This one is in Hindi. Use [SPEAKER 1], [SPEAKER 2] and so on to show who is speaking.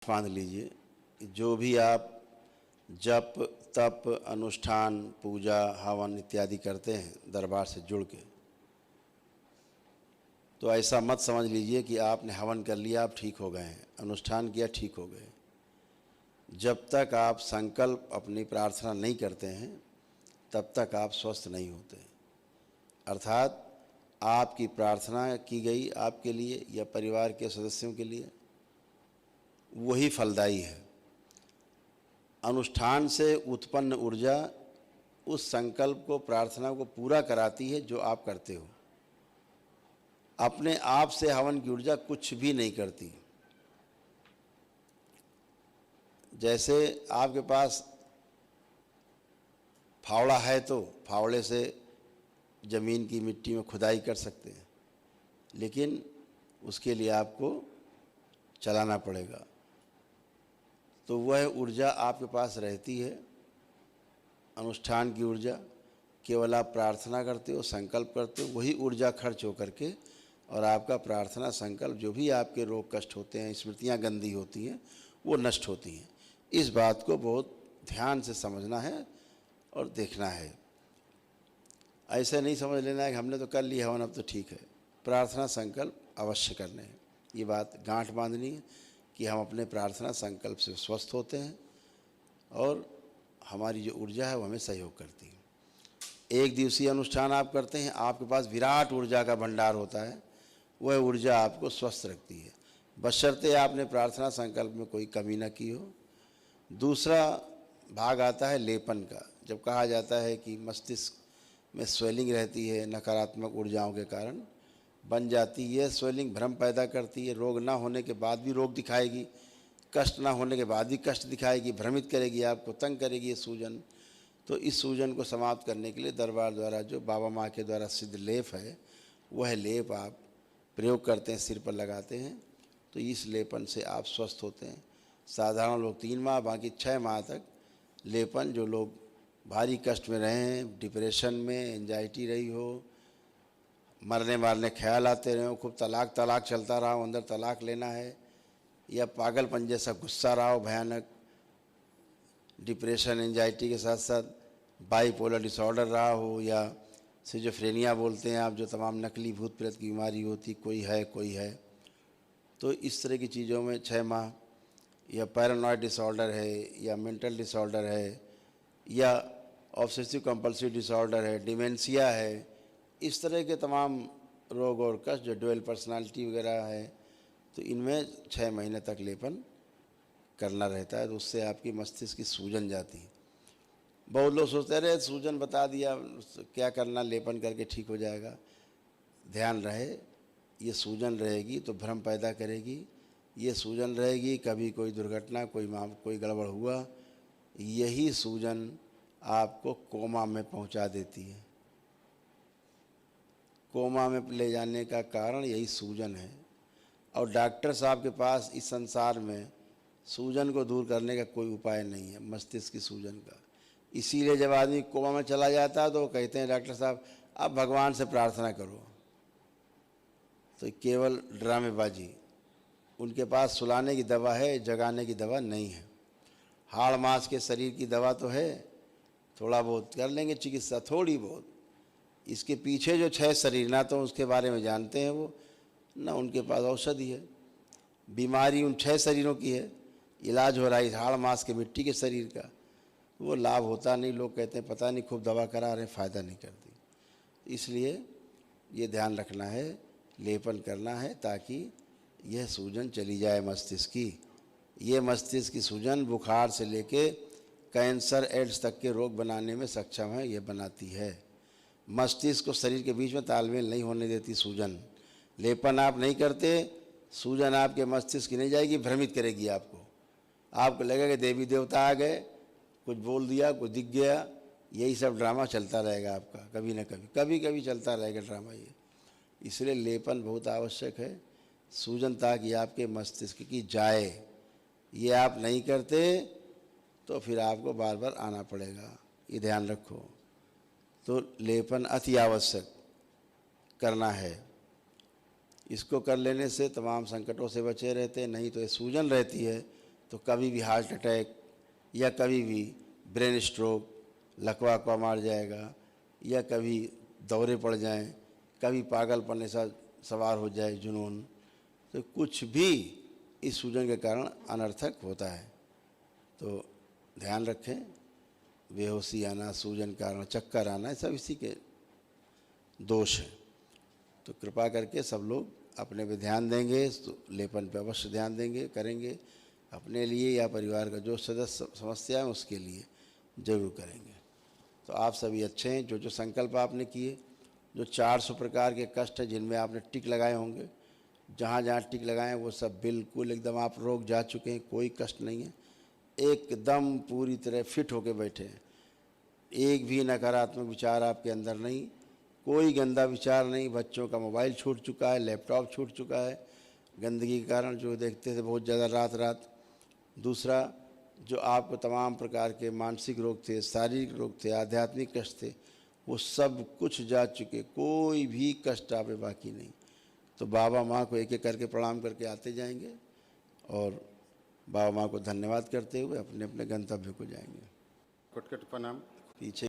[SPEAKER 1] मान लीजिए कि जो भी आप जप तप अनुष्ठान पूजा हवन इत्यादि करते हैं दरबार से जुड़ के, तो ऐसा मत समझ लीजिए कि आपने हवन कर लिया आप ठीक हो गए हैं, अनुष्ठान किया ठीक हो गए। जब तक आप संकल्प अपनी प्रार्थना नहीं करते हैं तब तक आप स्वस्थ नहीं होते। अर्थात आपकी प्रार्थना की गई आपके लिए या परिवार के सदस्यों के लिए, वही फलदायी है। अनुष्ठान से उत्पन्न ऊर्जा उस संकल्प को प्रार्थना को पूरा कराती है जो आप करते हो। अपने आप से हवन की ऊर्जा कुछ भी नहीं करती। जैसे आपके पास फावड़ा है तो फावड़े से ज़मीन की मिट्टी में खुदाई कर सकते हैं, लेकिन उसके लिए आपको चलाना पड़ेगा। तो वह ऊर्जा आपके पास रहती है, अनुष्ठान की ऊर्जा। केवल आप प्रार्थना करते हो, संकल्प करते हो, वही ऊर्जा खर्च होकर के और आपका प्रार्थना संकल्प जो भी आपके रोग कष्ट होते हैं, स्मृतियाँ गंदी होती हैं, वो नष्ट होती हैं। इस बात को बहुत ध्यान से समझना है और देखना है। ऐसे नहीं समझ लेना है कि हमने तो कर लिया हवन अब तो ठीक है। प्रार्थना संकल्प अवश्य करने हैं। ये बात गांठ बांधनी है कि हम अपने प्रार्थना संकल्प से स्वस्थ होते हैं और हमारी जो ऊर्जा है वो हमें सहयोग करती है। एक दिवसीय अनुष्ठान आप करते हैं, आपके पास विराट ऊर्जा का भंडार होता है, वह ऊर्जा आपको स्वस्थ रखती है, बशर्ते आपने प्रार्थना संकल्प में कोई कमी न की हो। दूसरा भाग आता है लेपन का। जब कहा जाता है कि मस्तिष्क में स्वेलिंग रहती है, नकारात्मक ऊर्जाओं के कारण बन जाती है, स्वेलिंग भ्रम पैदा करती है, रोग ना होने के बाद भी रोग दिखाएगी, कष्ट ना होने के बाद भी कष्ट दिखाएगी, भ्रमित करेगी, आपको तंग करेगी ये सूजन। तो इस सूजन को समाप्त करने के लिए दरबार द्वारा जो बाबा माँ के द्वारा सिद्ध लेप है, वह लेप आप प्रयोग करते हैं, सिर पर लगाते हैं, तो इस लेपन से आप स्वस्थ होते हैं। साधारण लोग 3 माह, बाकी 6 माह तक लेपन, जो लोग भारी कष्ट में रहे हैं, डिप्रेशन में, एंजाइटी रही हो, मरने मारने ख्याल आते रहे हो, खूब तलाक चलता रहा हो, अंदर तलाक लेना है, या पागलपन जैसा गुस्सा रहा हो भयानक, डिप्रेशन एंजाइटी के साथ साथ बाइपोलर डिसऑर्डर रहा हो, या सिजोफ्रेनिया बोलते हैं आप, जो तमाम नकली भूत प्रेत की बीमारी होती, कोई है, तो इस तरह की चीज़ों में 6 माह, या पैरानॉइड डिसऑर्डर है, या मेंटल डिसऑर्डर है, या ऑब्सेसिव कंपल्सिव डिसऑर्डर है, डिमेंशिया है, इस तरह के तमाम रोग और कष्ट जो ड्यूअल पर्सनालिटी वगैरह है, तो इनमें 6 महीने तक लेपन करना रहता है। तो उससे आपकी मस्तिष्क की सूजन जाती है। बहुत लोग सोचते रहे सूजन बता दिया, क्या करना, लेपन करके ठीक हो जाएगा। ध्यान रहे, ये सूजन रहेगी तो भ्रम पैदा करेगी, ये सूजन रहेगी, कभी कोई दुर्घटना, कोई गड़बड़ हुआ, यही सूजन आपको कोमा में पहुंचा देती है। कोमा में ले जाने का कारण यही सूजन है। और डॉक्टर साहब के पास इस संसार में सूजन को दूर करने का कोई उपाय नहीं है, मस्तिष्क की सूजन का। इसीलिए जब आदमी कोमा में चला जाता है तो कहते हैं डॉक्टर साहब अब भगवान से प्रार्थना करो, तो केवल ड्रामेबाजी। उनके पास सुलाने की दवा है, जगाने की दवा नहीं है। हाड़ मांस के शरीर की दवा तो है, थोड़ा बहुत कर लेंगे चिकित्सा, थोड़ी बहुत। इसके पीछे जो 6 शरीर, ना तो उसके बारे में जानते हैं वो, ना उनके पास औषधि है। बीमारी उन 6 शरीरों की है, इलाज हो रहा है हाड़ मांस के मिट्टी के शरीर का, वो लाभ होता नहीं। लोग कहते हैं पता नहीं खूब दवा करा रहे, फ़ायदा नहीं करती। इसलिए ये ध्यान रखना है, लेपन करना है, ताकि यह सूजन चली जाए मस्तिष्क की। ये मस्तिष्क की सूजन बुखार से लेके कैंसर एड्स तक के रोग बनाने में सक्षम है, ये बनाती है। मस्तिष्क को शरीर के बीच में तालमेल नहीं होने देती सूजन। लेपन आप नहीं करते, सूजन आपके मस्तिष्क की नहीं जाएगी, भ्रमित करेगी आपको लगेगा कि देवी देवता आ गए, कुछ बोल दिया, कुछ दिख गया, यही सब ड्रामा चलता रहेगा आपका, कभी न कभी चलता रहेगा ड्रामा ये। इसलिए लेपन बहुत आवश्यक है, सूजन ताकि आपके मस्तिष्क की जाए। ये आप नहीं करते तो फिर आपको बार बार आना पड़ेगा, ये ध्यान रखो। तो लेपन अति आवश्यक करना है। इसको कर लेने से तमाम संकटों से बचे रहते हैं। नहीं तो ये सूजन रहती है तो कभी भी हार्ट अटैक या कभी भी ब्रेन स्ट्रोक, लकवा का मार जाएगा, या कभी दौरे पड़ जाएं, कभी पागलपन ऐसा सवार हो जाए, जुनून, तो कुछ भी इस सूजन के कारण अनर्थक होता है। तो ध्यान रखें, बेहोशी आना, सूजन का आना, चक्कर आना, ये सब इसी के दोष हैं। तो कृपा करके सब लोग अपने पे ध्यान देंगे, तो लेपन पे अवश्य ध्यान देंगे, करेंगे, अपने लिए या परिवार का जो सदस्य समस्या है उसके लिए जरूर करेंगे। तो आप सभी अच्छे हैं। जो जो संकल्प आपने किए, जो 400 प्रकार के कष्ट हैं जिनमें आपने टिक लगाए होंगे, जहाँ जहाँ टिक लगाए वो सब बिल्कुल एकदम आप रोग जा चुके हैं, कोई कष्ट नहीं है, एकदम पूरी तरह फिट होके बैठे हैं। एक भी नकारात्मक विचार आपके अंदर नहीं, कोई गंदा विचार नहीं। बच्चों का मोबाइल छूट चुका है, लैपटॉप छूट चुका है गंदगी के कारण, जो देखते थे बहुत ज़्यादा रात रात। दूसरा, जो आपको तमाम प्रकार के मानसिक रोग थे, शारीरिक रोग थे, आध्यात्मिक कष्ट थे, वो सब कुछ जा चुके, कोई भी कष्ट आप में बाकी नहीं। तो बाबा माँ को एक एक करके प्रणाम करके आते जाएंगे और बाबा माँ को धन्यवाद करते हुए अपने अपने गंतव्य को जाएंगे।
[SPEAKER 2] कट प्रणाम।
[SPEAKER 1] पीछे